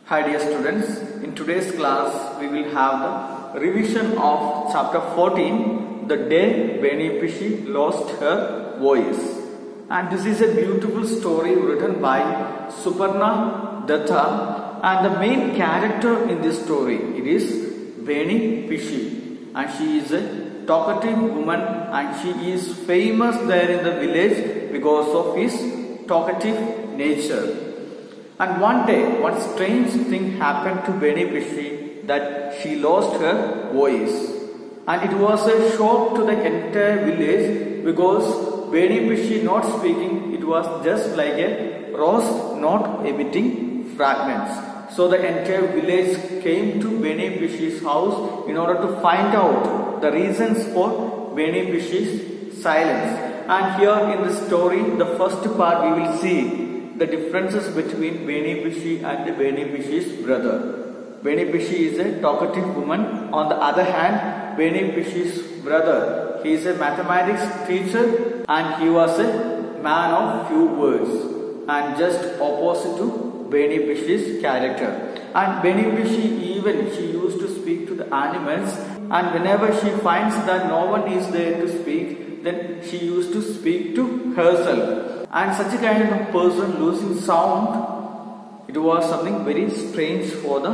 Hi dear students, in today's class we will have the revision of chapter 14, the day Beni Pishi lost her voice. And this is a beautiful story written by Suparna Datta, and the main character in this story, it is Beni Pishi, and she is a talkative woman and she is famous there in the village because of his talkative nature. And one day, one strange thing happened to Beni Pishi, that she lost her voice. And it was a shock to the entire village because Beni Pishi not speaking, it was just like a rose not emitting fragments. So the entire village came to Beni Pishi's house in order to find out the reasons for Beni Pishi's silence. And here in the story, the first part we will see the differences between Beni Pishi and Beni Pishi's brother. Beni Pishi is a talkative woman. On the other hand, Beni Pishi's brother, he is a mathematics teacher and he was a man of few words, and just opposite to Beni Pishi's character. And Beni Pishi she used to speak to the animals, and whenever she finds that no one is there to speak, then she used to speak to herself. And such a kind of person losing sound, it was something very strange for the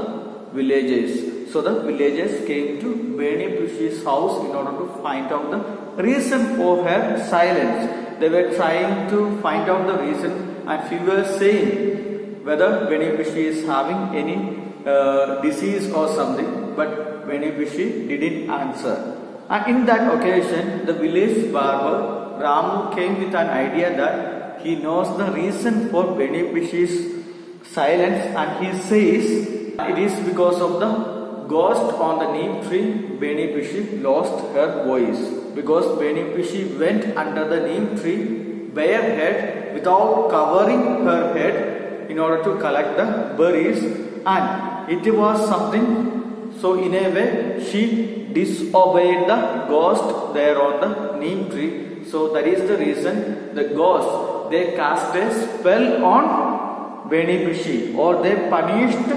villagers. So the villagers came to Beni Pishi's house in order to find out the reason for her silence. They were trying to find out the reason, and she was saying whether Beni Pishi is having any disease or something, but Beni Pishi didn't answer. And in that occasion, the village barber Ramu came with an idea that he knows the reason for Beni Pishi's silence, and he says it is because of the ghost on the neem tree. Beni Pishi lost her voice because Beni Pishi went under the neem tree barehead without covering her head in order to collect the berries, and it was something, so in a way she disobeyed the ghost there on the neem tree. So that is the reason the ghost, they cast a spell on Beni Pishi, or they punished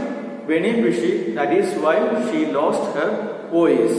Beni Pishi. That is why she lost her voice.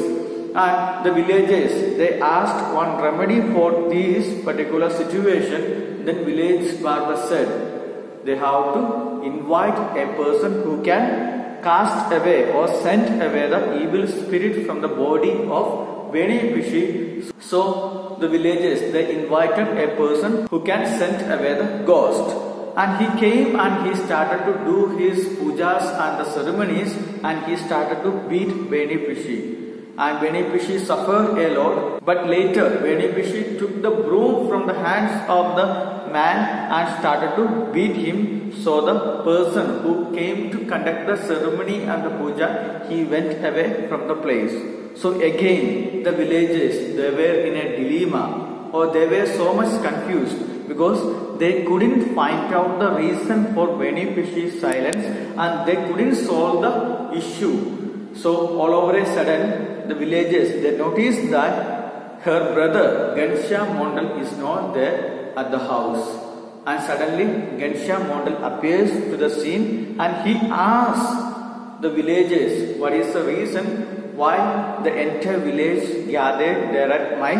And the villagers, they asked one remedy for this particular situation. Then village barber said they have to invite a person who can cast away or send away the evil spirit from the body of Beni Pishi. So the villagers, they invited a person who can send away the ghost. And he came and he started to do his pujas and the ceremonies, and he started to beat Beni Pishi. And Beni Pishi suffered a lot. But later, Beni Pishi took the broom from the hands of the man and started to beat him. So the person who came to conduct the ceremony and the puja, he went away from the place. So again, the villagers, they were in a dilemma, or they were so much confused because they couldn't find out the reason for Beni Pishi's silence, and they couldn't solve the issue. So all over a sudden, the villagers, they noticed that her brother Ghanshyam Mondal is not there at the house. And suddenly Ghanshyam Mondal appears to the scene, and he asks the villagers what is the reason why the entire village gathered there at my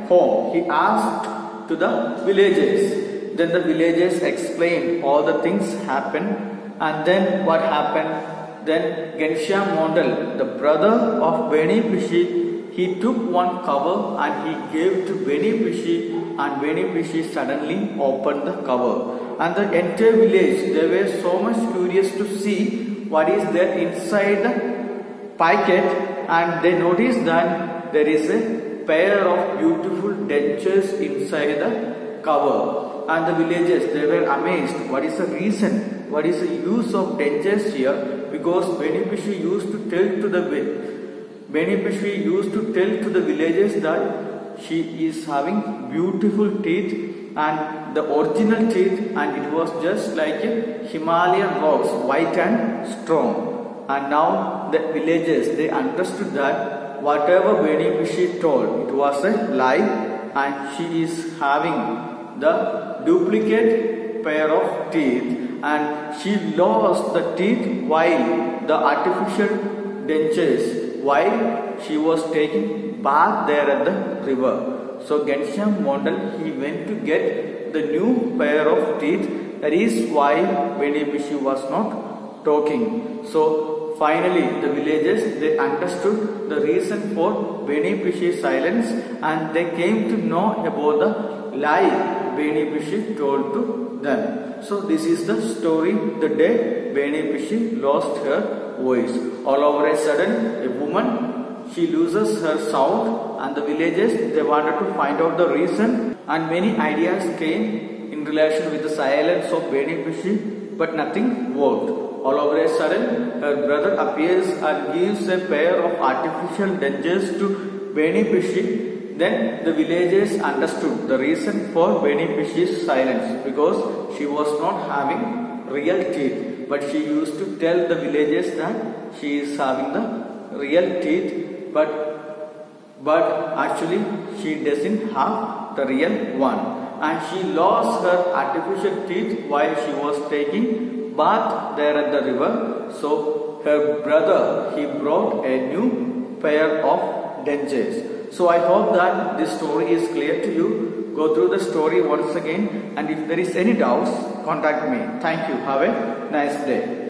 home. He asked to the villagers. Then the villagers explained all the things happened, and then what happened? Then Ghanshyam Mondal, the brother of Beni Pishi, he took one cover and he gave to Beni Pishi, and Beni Pishi suddenly opened the cover. And the entire village, they were so much curious to see what is there inside the packet, and they noticed that there is a pair of beautiful dentures inside the cover. And the villagers, they were amazed. What is the reason? What is the use of dentures here? Because Beni Pishi used to tell to the villagers that she is having beautiful teeth, and the original teeth, and it was just like a Himalayan rocks, white and strong. And now the villagers, they understood that whatever Beni Pishi told, it was a lie, and she is having the duplicate pair of teeth. and she lost the teeth while the artificial dentures while she was taking bath there at the river. So Ghanshyam Mondal, he went to get the new pair of teeth. That is why Beni Pishi was not talking. So finally the villagers, they understood the reason for Beni Pishi's silence, and they came to know about the lie Beni Pishi told to them. So this is the story, the day Beni Pishi lost her voice. All over a sudden, a woman, she loses her sound, and the villagers, they wanted to find out the reason, and many ideas came in relation with the silence of Beni Pishi, but nothing worked. All over a sudden, her brother appears and gives a pair of artificial dentures to Beni Pishi. Then the villagers understood the reason for Beni Pishi's silence, because she was not having real teeth, but she used to tell the villagers that she is having the real teeth, but actually she doesn't have the real one, and she lost her artificial teeth while she was taking bath there at the river. So her brother, he brought a new pair of dentures. So I hope that this story is clear to you. Go through the story once again, and if there is any doubts, contact me. Thank you. Have a nice day.